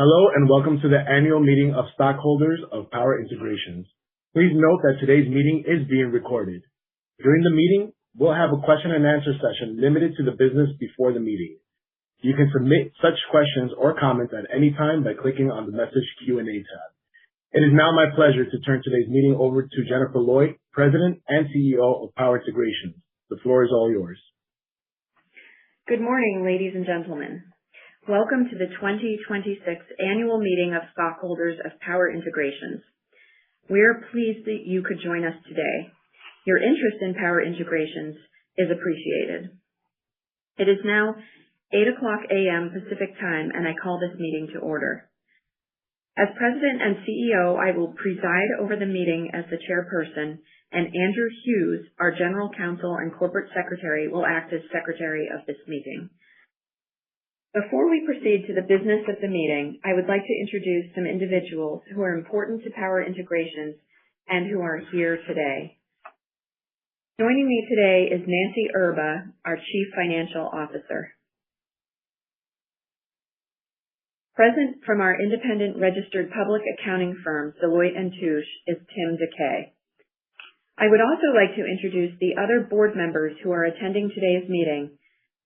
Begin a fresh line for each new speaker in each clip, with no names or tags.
Hello and welcome to the Annual Meeting of Stockholders of Power Integrations. Please note that today's meeting is being recorded. During the meeting, we'll have a question and answer session limited to the business before the meeting. You can submit such questions or comments at any time by clicking on the Message Q&A tab. It is now my pleasure to turn today's meeting over to Jennifer Lloyd, President and CEO of Power Integrations. The floor is all yours.
Good morning, ladies and gentlemen. Welcome to the 2026 Annual Meeting of Stockholders of Power Integrations. We are pleased that you could join us today. Your interest in Power Integrations is appreciated. It is now 8:00 a.m. Pacific Time, and I call this meeting to order. As President and CEO, I will preside over the meeting as the chairperson, and Andrew Hughes, our General Counsel and Corporate Secretary, will act as Secretary of this meeting. Before we proceed to the business of the meeting, I would like to introduce some individuals who are important to Power Integrations and who are here today. Joining me today is Nancy Erba, our Chief Financial Officer. Present from our independent registered public accounting firm, Deloitte & Touche, is Tim DeKay. I would also like to introduce the other board members who are attending today's meeting.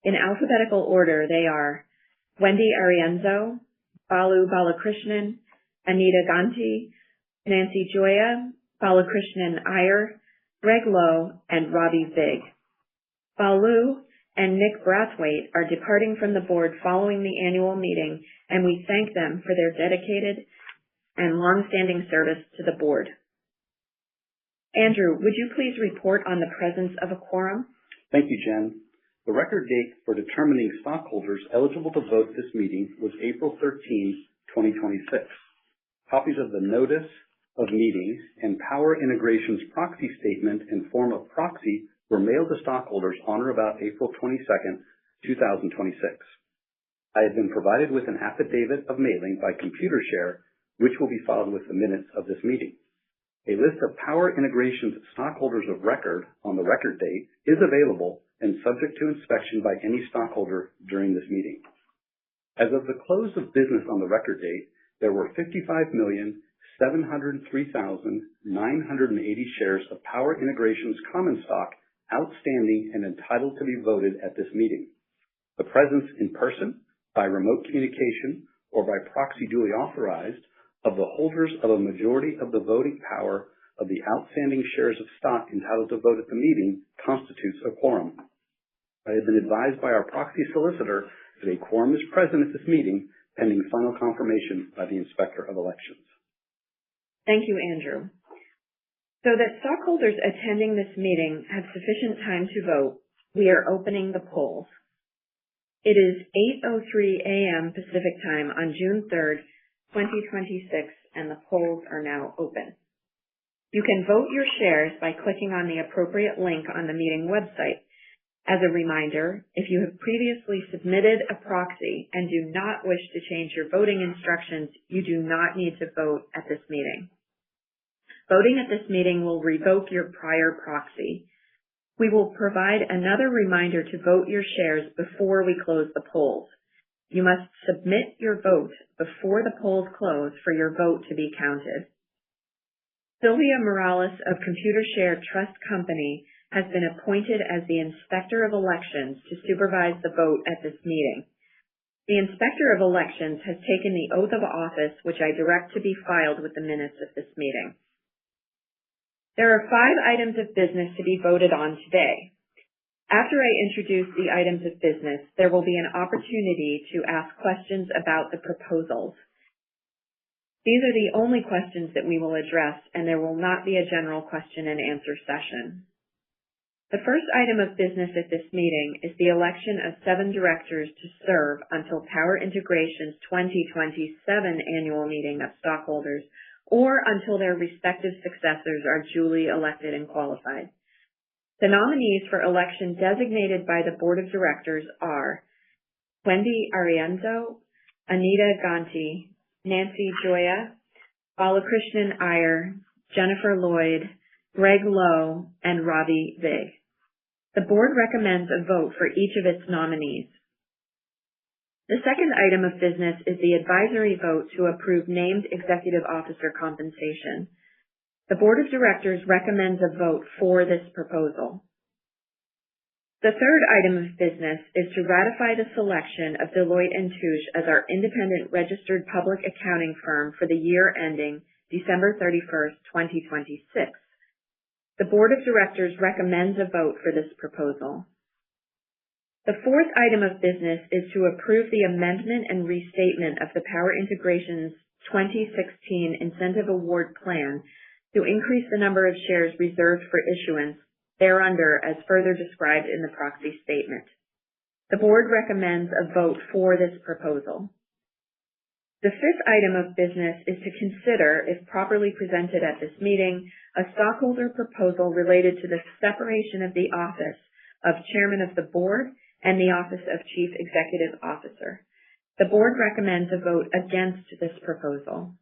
In alphabetical order, they are Wendy Arienzo, Balu Balakrishnan, Anita Ganti, Nancy Joya, Balakrishnan Iyer, Greg Lowe, and Robbie Vig. Balu and Nick Brathwaite are departing from the board following the annual meeting, and we thank them for their dedicated and long-standing service to the board. Andrew, would you please report on the presence of a quorum?
Thank you, Jen. The record date for determining stockholders eligible to vote this meeting was April 13, 2026. Copies of the notice of meeting and Power Integrations proxy statement and form of proxy were mailed to stockholders on or about April 22, 2026. I have been provided with an affidavit of mailing by Computershare, which will be filed with the minutes of this meeting. A list of Power Integrations stockholders of record on the record date is available and subject to inspection by any stockholder during this meeting. As of the close of business on the record date, there were 55,703,980 shares of Power Integrations common stock outstanding and entitled to be voted at this meeting. The presence in person, by remote communication, or by proxy duly authorized of the holders of a majority of the voting power of the outstanding shares of stock entitled to vote at the meeting constitutes a quorum. I have been advised by our proxy solicitor that a quorum is present at this meeting, pending final confirmation by the Inspector of Elections.
Thank you, Andrew. So that stockholders attending this meeting have sufficient time to vote, we are opening the polls. It is 8:03 a.m. Pacific Time on June 3rd, 2026, and the polls are now open. You can vote your shares by clicking on the appropriate link on the meeting website. As a reminder, if you have previously submitted a proxy and do not wish to change your voting instructions, you do not need to vote at this meeting. Voting at this meeting will revoke your prior proxy. We will provide another reminder to vote your shares before we close the polls. You must submit your vote before the polls close for your vote to be counted. Sylvia Morales of Computershare Trust Company has been appointed as the Inspector of Elections to supervise the vote at this meeting. The Inspector of Elections has taken the oath of office, which I direct to be filed with the minutes of this meeting. There are 5 items of business to be voted on today. After I introduce the items of business, there will be an opportunity to ask questions about the proposals. These are the only questions that we will address, and there will not be a general question and answer session. The first item of business at this meeting is the election of 7 directors to serve until Power Integrations' 2027 Annual Meeting of Stockholders or until their respective successors are duly elected and qualified. The nominees for election designated by the Board of Directors are Wendy Arienzo, Anita Ganti, Nancy Joya, Balakrishnan Iyer, Jennifer Lloyd, Greg Lowe, and Robbie Vig. The board recommends a vote for each of its nominees. The second item of business is the advisory vote to approve named executive officer compensation. The Board of Directors recommends a vote for this proposal. The third item of business is to ratify the selection of Deloitte & Touche as our independent registered public accounting firm for the year ending December 31st, 2026. The Board of Directors recommends a vote for this proposal. The fourth item of business is to approve the amendment and restatement of the Power Integrations 2016 Incentive Award Plan to increase the number of shares reserved for issuance thereunder as further described in the proxy statement. The Board recommends a vote for this proposal. The fifth item of business is to consider, if properly presented at this meeting, a stockholder proposal related to the separation of the office of Chairman of the Board and the office of Chief Executive Officer. The Board recommends a vote against this proposal.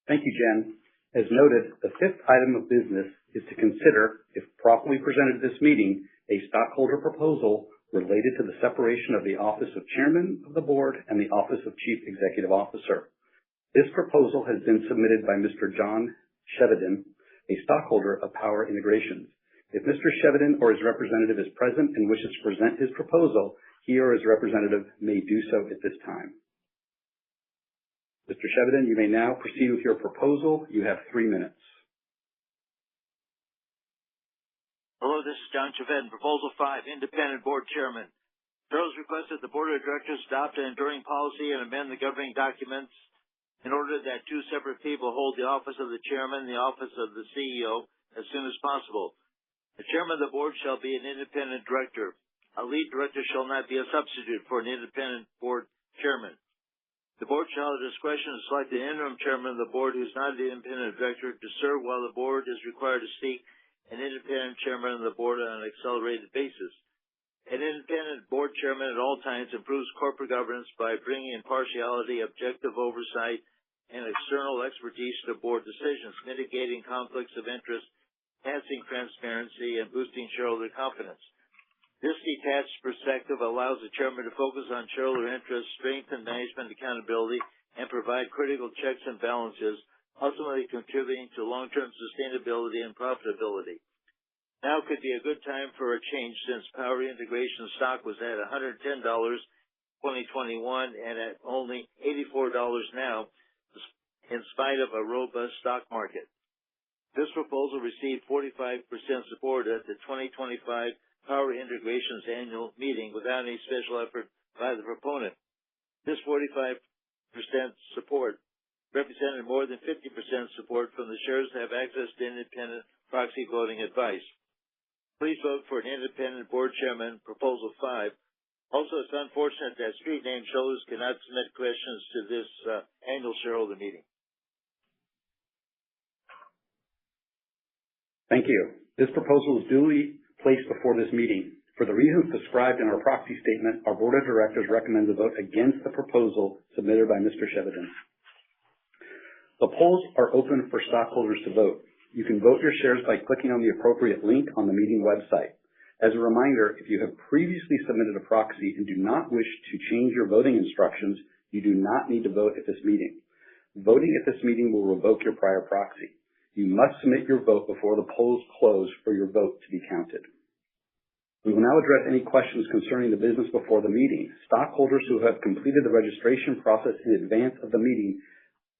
Thank you, Jen. As noted, the fifth item of business is to consider, if properly presented at this meeting, a stockholder proposal related to the separation of the office of Chairman of the Board and the office of Chief Executive Officer. This proposal has been submitted by Mr. John Chevedden, a stockholder of Power Integrations. If Mr. Chevedden or his representative is present and wishes to present his proposal, he or his representative may do so at this time. Mr. Chevedden, you may now proceed with your proposal. You have 3 minutes.
Hello, this is John Chevedden, Proposal 5, Independent Board Chairman. Shareholders request that the Board of Directors adopt an enduring policy and amend the governing documents in order that two separate people hold the office of the Chairman and the office of the CEO as soon as possible. The Chairman of the Board shall be an independent director. A lead director shall not be a substitute for an independent Board Chairman. The Board shall have discretion to select an interim Chairman of the Board who is not an independent director to serve while the Board is required to seek an independent Chairman of the Board on an accelerated basis. An independent Board Chairman at all times improves corporate governance by bringing impartiality, objective oversight, and external expertise to Board decisions, mitigating conflicts of interest, enhancing transparency, and boosting shareholder confidence. This detached perspective allows the Chairman to focus on shareholder interests, strengthen management accountability, and provide critical checks and balances, ultimately contributing to long-term sustainability and profitability. Now could be a good time for a change since Power Integration stock was at $110 in 2021 and at only $84 now, in spite of a robust stock market. This proposal received 45% support at the 2025 Power Integrations Annual Meeting without any special effort by the proponent. This 45% support represented more than 50% support from the shareholders who have access to independent proxy voting advice. Please vote for an independent Board Chairman, Proposal 5. Also, it's unfortunate that street name shareholders cannot submit questions to this annual shareholder meeting.
Thank you. This proposal is duly placed before this meeting. For the reasons described in our proxy statement, our Board of Directors recommends a vote against the proposal submitted by Mr. Chevedden. The polls are open for stockholders to vote. You can vote your shares by clicking on the appropriate link on the meeting website. As a reminder, if you have previously submitted a proxy and do not wish to change your voting instructions, you do not need to vote at this meeting. Voting at this meeting will revoke your prior proxy. You must submit your vote before the polls close for your vote to be counted. We will now address any questions concerning the business before the meeting. Stockholders who have completed the registration process in advance of the meeting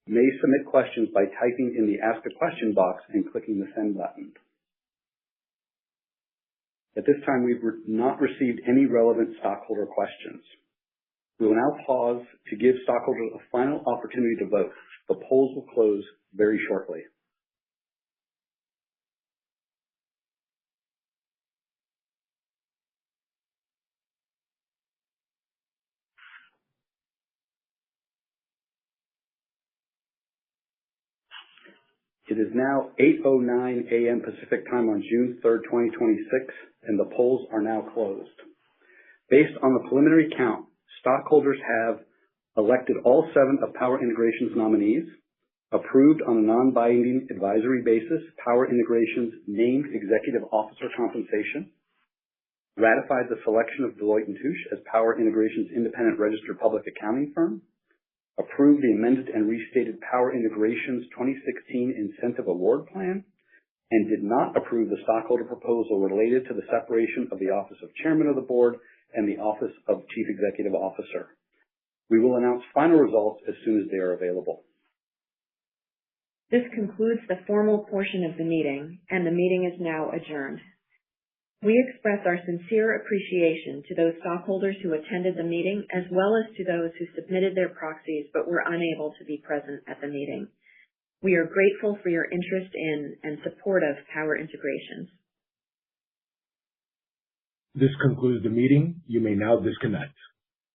may submit questions by typing in the Ask a Question box and clicking the Send button. At this time, we've not received any relevant stockholder questions. We will now pause to give stockholders a final opportunity to vote. The polls will close very shortly. It is now 8:09 a.m. Pacific Time on June 3rd, 2026, and the polls are now closed. Based on the preliminary count, stockholders have elected all 7 of Power Integrations nominees, approved on a non-binding advisory basis Power Integrations named executive officer compensation, ratified the selection of Deloitte & Touche as Power Integration's independent registered public accounting firm, approved the amended and restated Power Integration's 2016 Incentive Award Plan, and did not approve the stockholder proposal related to the separation of the office of Chairman of the Board and the office of Chief Executive Officer. We will announce final results as soon as they are available.
This concludes the formal portion of the meeting, and the meeting is now adjourned. We express our sincere appreciation to those stockholders who attended the meeting, as well as to those who submitted their proxies but were unable to be present at the meeting. We are grateful for your interest in and support of Power Integrations.
This concludes the meeting. You may now disconnect.